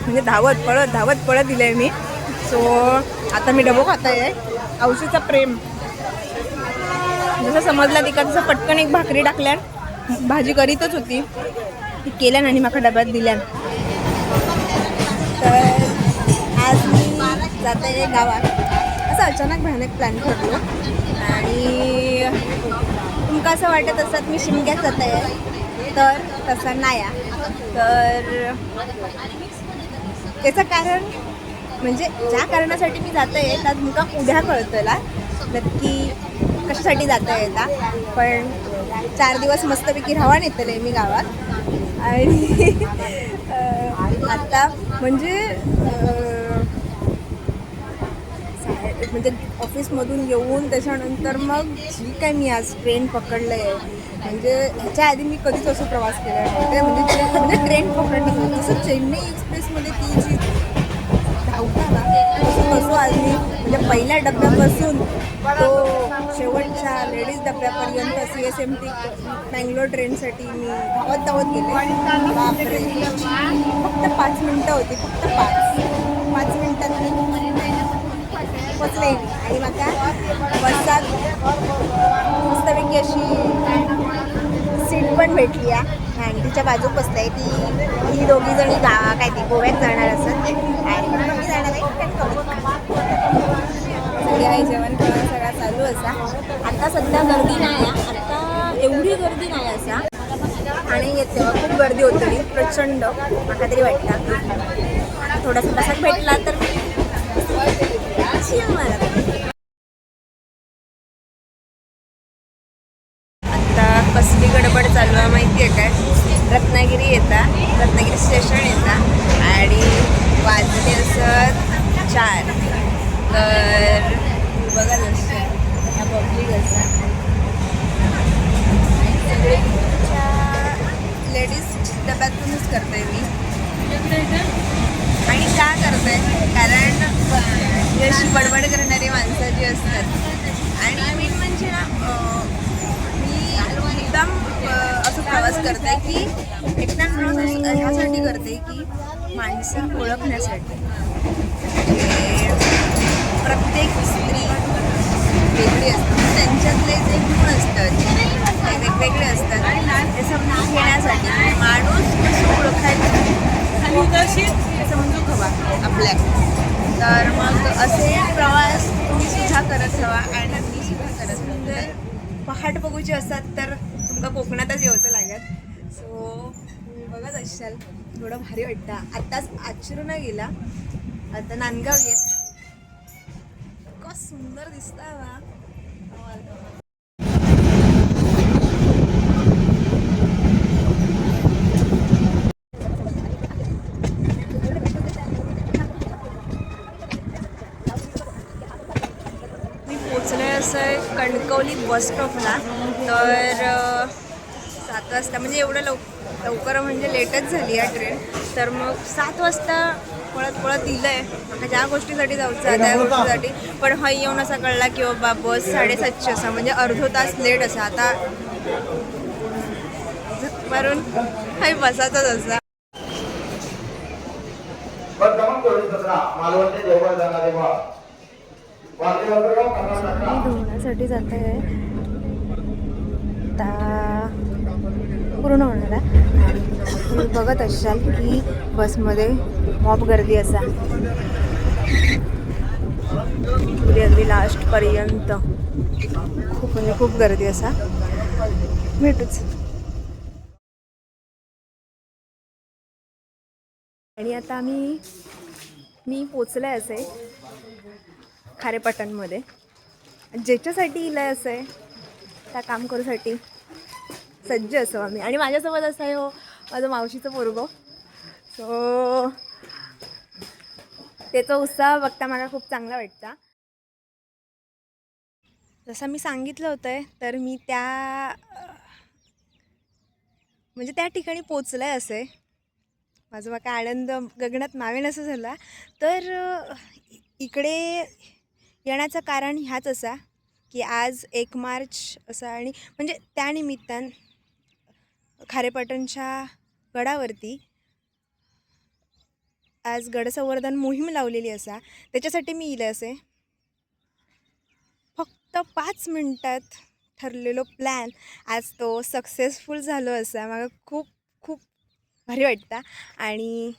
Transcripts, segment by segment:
म्हणजे धावत पळत दिलं आहे मी. सो आता मी डबो खात आहे. औषधीचा प्रेम जसं समजला तिका तसं पटकन एक भाकरी टाकल्यान भाजी करीतच होती ती केल्यान आणि माका डब्यात दिल्यान. तर आज मी जात आहे गावात. असं अचानक भयानक प्लॅन ठरलो आणि तुमका असं वाटत असत मी शिमग्यात जात आहे, तर तसं नाही आहे. तर त्याचं कारण म्हणजे ज्या कारणासाठी मी जात आहे त्यात तुमका उद्या कळतला नक्की कशासाठी जाता येता. पण 4 दिवस मस्तपैकी राहून येतले मी गावात आणि आता म्हणजे ऑफिसमधून येऊन त्याच्यानंतर मग जी काय मी आज ट्रेन पकडलं आहे म्हणजे ह्याच्या आधी मी कधीच असं प्रवास केला नव्हते. म्हणजे ट्रेन पकडणं जसं चेन्नई एक्सप्रेसमध्ये ती जी धावता ना तसं आज मी म्हणजे पहिल्या डब्यापासून तो शेवटच्या लेडीज डब्यापर्यंत CSMT बँगलोर ट्रेनसाठी मी धावत गेले. बापरे, फक्त 5 मिनटं होती, फक्त 5 मिनटात मी पोचले आणि माका बसात मस्तपैकी अशी सीट पण भेटली आहे आणि तिच्या बाजूक बसलाय ती दोघी जणी काय ती गोव्यात जाणार असत आणि मी जाणार आहे सगळी आहे. जेवण खावण सगळा चालू असा. आता सध्या गर्दी नाही आहे, आता एवढी गर्दी नाही असा. ठाणे येत तेव्हा खूप गर्दी होती प्रचंड. मला तरी वाटतं थोडासा बसात भेटला तर आता कसली गडबड चालू आहे माहिती आहे काय. रत्नागिरी स्टेशन येता आणि वाजले असत 4. तर बघा जसं ह्या पब्लिक असा सगळ्या लेडीज डब्यातूनच करते मी. आणि का करते कारण अशी बडबड करणारी माणसं जी असतात आणि मेन म्हणजे ना मी एकदम असं प्रवास करते की एकट्यान प्रवास ह्यासाठी करते की माणसं ओळखण्यासाठी. प्रत्येक स्त्री वेगळी असते, त्यांच्यातले जे गुण असतात ते वेगवेगळे असतात. ते समजून घेण्यासाठी माणूस कसं ओळखायचं समजूक हवा आपल्या. तर मग असे प्रवास तुम्ही सुद्धा करत हवा आणि मी सुद्धा करत. जर पहाट बघूची असतात तर तुमका कोकणातच यायचं लागत. सो तुम्ही बघत असाल थोडं भारी वाटतं. आत्ताच आचरून गेला, आता नांदगाव येत इतकं सुंदर दिसतं ना. असं कणकवली बस स्टॉपला. तर 7 वाजता म्हणजे एवढं लवकर म्हणजे लेटच झाली आहे ट्रेन. तर मग 7 वाजता पळत दिलं आहे मला ज्या गोष्टीसाठी जायचं त्या गोष्टीसाठी. पण हय येऊन असा कळला की बाबा बस 7:30 असा म्हणजे अर्धो तास लेट असा. आता मारून हय बसाचाच असा. मी धुण्यासाठी जाते आहे आता पूर्ण होणार आहे. तुम्ही बघत असाल की बसमध्ये मॉब गर्दी असा अगदी लास्टपर्यंत खूप म्हणजे खूप गर्दी असा. भेटूच. आणि आता मी पोचले असे खारेपाटणमध्ये. ज्याच्यासाठी इलाय असं आहे त्या काम करूसाठी सज्ज असो आम्ही. आणि माझ्यासोबत असं आहे हो माझं मावशीचं पोरगं. सो त्याचा उत्साह बघता मला खूप चांगला वाटतं. जसं मी सांगितलं होतं तर मी म्हणजे त्या ठिकाणी पोचलंय असे. माझा बघा आनंद गगनात मावेन असं झाला. तर इकडे येण्याचं कारण ह्याच असा की आज 1 मार्च असा आणि म्हणजे त्यानिमित्तान खारेपाटणच्या गडावरती आज गड संवर्धन मोहीम लावलेली असा, त्याच्यासाठी मी इले असे फक्त 5 मिनटात ठरलेलो प्लॅन आज तो सक्सेसफुल झालो असा. म्हाका खूप खूप भारी वाटता. आणि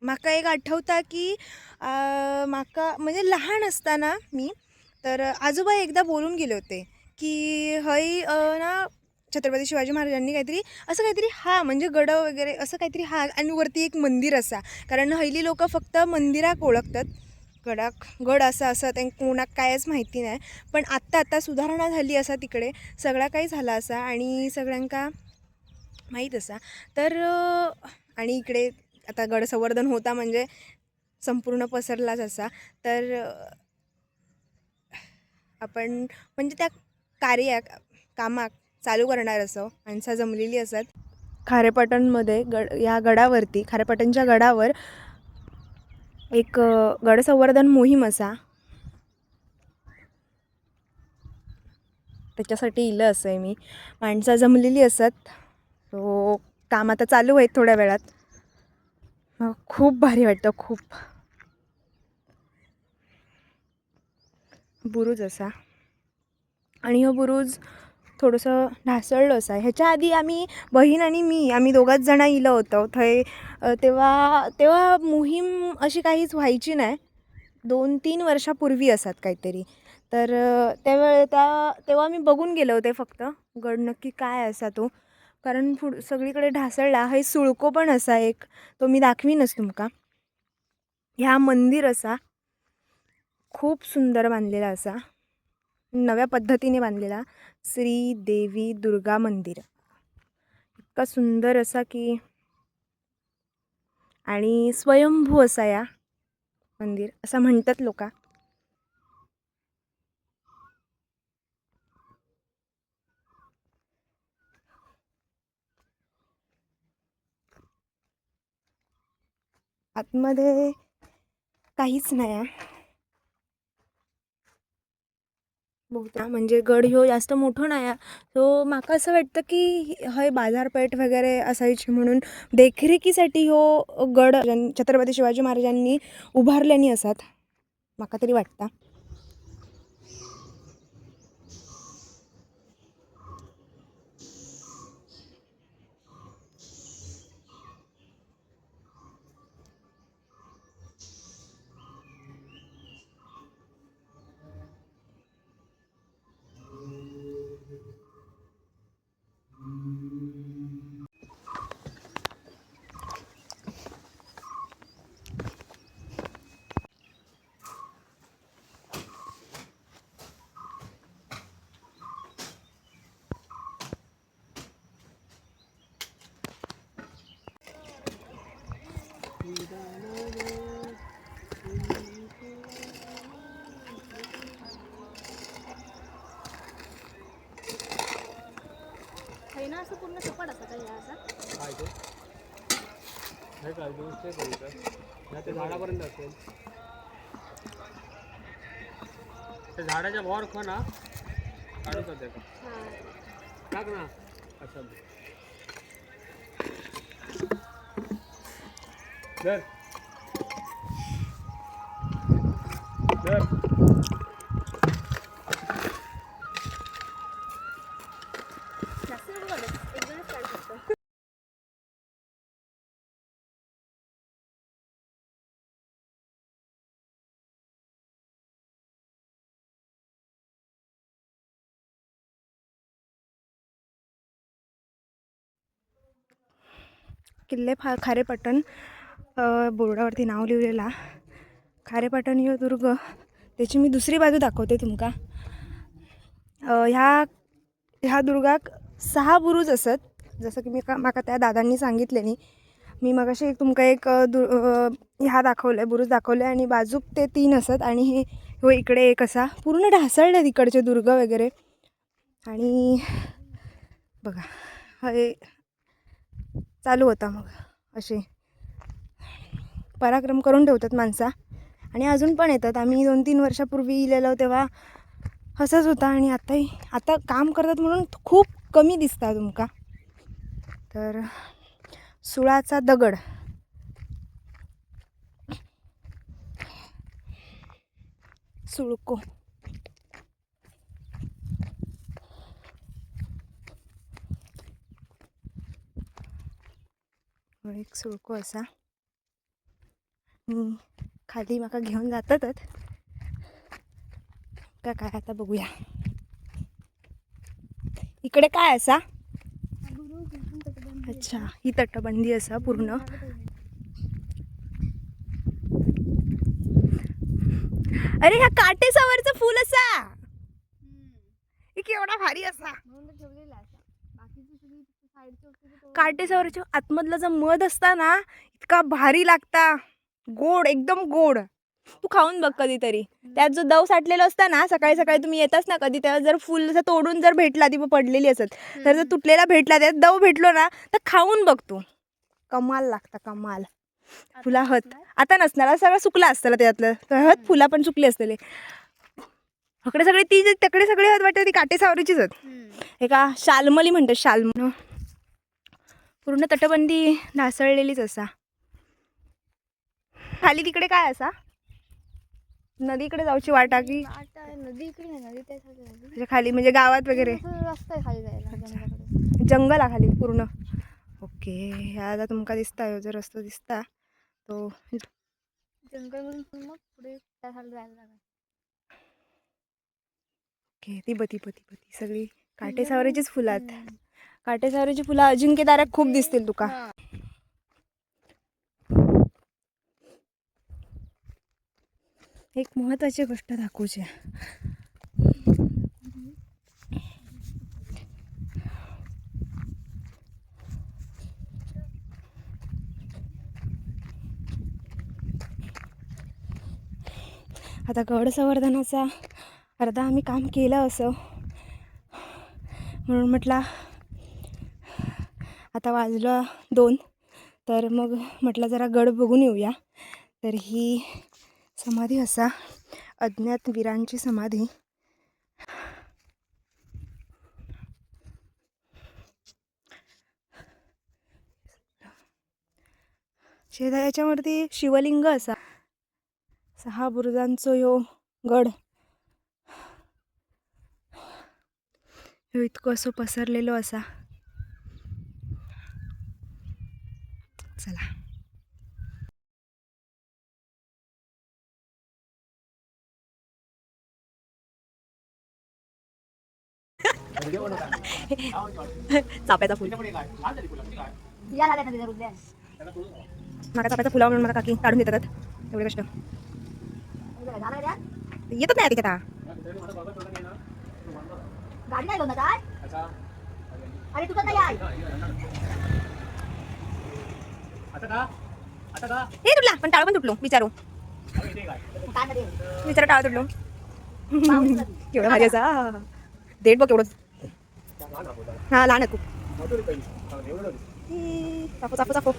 म्हाका एक आठवता की म्हाका म्हणजे लहान असताना मी तर आजोबा एकदा बोलून गेले होते की हय ना छत्रपती शिवाजी महाराजांनी काहीतरी असं काहीतरी हा म्हणजे गड वगैरे असं काहीतरी हा आणि वरती एक मंदिर असा. कारण हयली लोक फक्त मंदिराक ओळखतात, गडाक गड असा असं ते कोणाक कायच माहिती नाही. पण आत्ता सुधारणा झाली असा, तिकडे सगळा काही झाला असा आणि सगळ्यांका माहीत असा. तर आणि इकडे आता गड संवर्धन होता म्हणजे संपूर्ण पसरलाच असा. तर आपण म्हणजे त्या कार्याक कामाक चालू करणार असो माणसं जमलेली असत. खारेपाटणमध्ये या गडावरती खारेपाटणच्या गडावर एक गड संवर्धन मोहीम असा, त्याच्यासाठी इलं असं आहे मी. माणसं जमलेली असत. तो काम आता चालू आहे थोड्या वेळात. खूप भारी वाटतं. खूप बुरुज असा आणि हो बुरुज थोडंसं ढासळलं असा. ह्याच्या आधी आम्ही बहीण आणि आम्ही दोघाच जणं इलं होतो थंय. तेव्हा मोहीम अशी काहीच व्हायची नाही. 2-3 वर्षापूर्वी असतात काहीतरी. तर तेव्हा मी बघून गेले होते फक्त गड नक्की काय असा तो. कारण सगळीकडे ढासळला. हे सुळको पण असा एक, तो मी दाखवीनच तुमका. ह्या मंदिर असा खूप सुंदर बांधलेला असा, नव्या पद्धतीने बांधलेला श्री देवी दुर्गा मंदिर. इतका सुंदर असा की आणि स्वयंभू असा या मंदिर असं म्हणतात लोक. आतमध्ये काहीच नाही आहे बहुतेक. म्हणजे गड ह्यो जास्त मोठं नाही आहे. तो माका असं वाटतं की हय बाजारपेठ वगैरे असायची म्हणून देखरेखीसाठी ह्यो गड छत्रपती शिवाजी महाराजांनी उभारल्यानी असतात, माका तरी वाटतं. ना असं पूर्ण सपाट असं काही असं काय ते नाही काय दोन नाही ते झाडापर्यंत असेल. त्या झाडाच्या वर खो ना काढूच होते का टाक ना अच्छा दर दर किल्ले खारेपाटण बोर्डावरती नाव लिहिलेला. खारेपाटण ह्यो दुर्ग, त्याची मी दुसरी बाजू दाखवते तुमका. ह्या दुर्गाक 6 बुरुज असत, जसं की माका त्या दादांनी सांगितलेनी. मी मगाशी तुमका एक ह्या दाखवलं बुरुज दाखवले आणि बाजूक ते 3 असत आणि हो इकडे एक असा पूर्ण ढासळले तिकडचे दुर्ग वगैरे. आणि बघा हे चालू होता मग असे पराक्रम करून ठेवतात माणसा आणि अजून पण येतात. आम्ही 2-3 वर्षापूर्वी इलेलो तेव्हा असंच होता आणि आता काम करतात म्हणून खूप कमी दिसतात तुमका. तर सुळाचा दगड सुळको. एक सुळको असा खाली माका घेऊन जातातच का काय आता बघूया. इकडे काय असा? अच्छा, ही तटबंदी असा पूर्ण. अरे ह्या काटेसावरचं फुल असा केवढा भारी असा. काटेसावरच्या आतमधला जो मध असता ना इतका भारी लागता, गोड, एकदम गोड. तू खाऊन बघ कधीतरी. त्यात जो दव साठलेला असता ना, सकाळी सकाळी तुम्ही येतास ना कधी, तेव्हा जर फुल असं तोडून जर भेटला, ती पडलेली असत, तर जर तुटलेला भेटला, त्यात दव भेटलो ना, तर खाऊन बघ तू. कमाल लागता, कमाल. फुला हत आता नसणार, सगळं सुकला असतं त्यातलं, तर हत फुला पण सुकली असतले. इकडे सगळे ती तकडे सगळे हत वाटतं ती काटेसावरीचीच हत. एका शालमली म्हणतात, शालम. पूर्ण तटबंदी ढासळलेलीच असा. खाली तिकडे काय असा? नदीकडे जाऊची वाटा की नदी इकडे नाही, नदी त्याच्या खाली म्हणजे गावात वगैरे रस्ता आहे खाली जायला. जंगल आहे खाली पूर्ण. ओके, ह्या आता तुमका दिसता जो रस्तो दिसता तो जंगलमधून मग पुढे त्या साईडला जायला लागेल. ओके, ती बती सगळी काटेसावरीचीच फुलं आहेत. काटेसावरीची फुलं अजिंक्यताऱ्यात खूप दिसतील तुका. एक महत्वाची गोष्ट दाखवूची. आता गड संवर्धनाचा अर्धा आम्ही काम केलं असं म्हणून म्हटला आता वाजलं 2, तर मग म्हटलं जरा गड बघून येऊया. तर ही समाधी असा अज्ञात वीरांची समाधी. याच्यावरती शिवलिंग असा. 6 बुरुजांचो यो गड. ह्यो इतकं असं पसरलेलो असा. चला चाफ्याचा फुल मला चाफ्याचा फुलावर म्हणून मला काकी काढून देतात. एवढे कष्ट येतच नाही तिथे. गाडी नाही ना काय? अरे तुझं काय आहे? हे तुटला पण टाळ पण तुटलो. विचारू टाळ तुटलो. केवढं भारी असा देठ बघ केवढं. हा लहान आहे खूप. चाफो चाफो चाफो.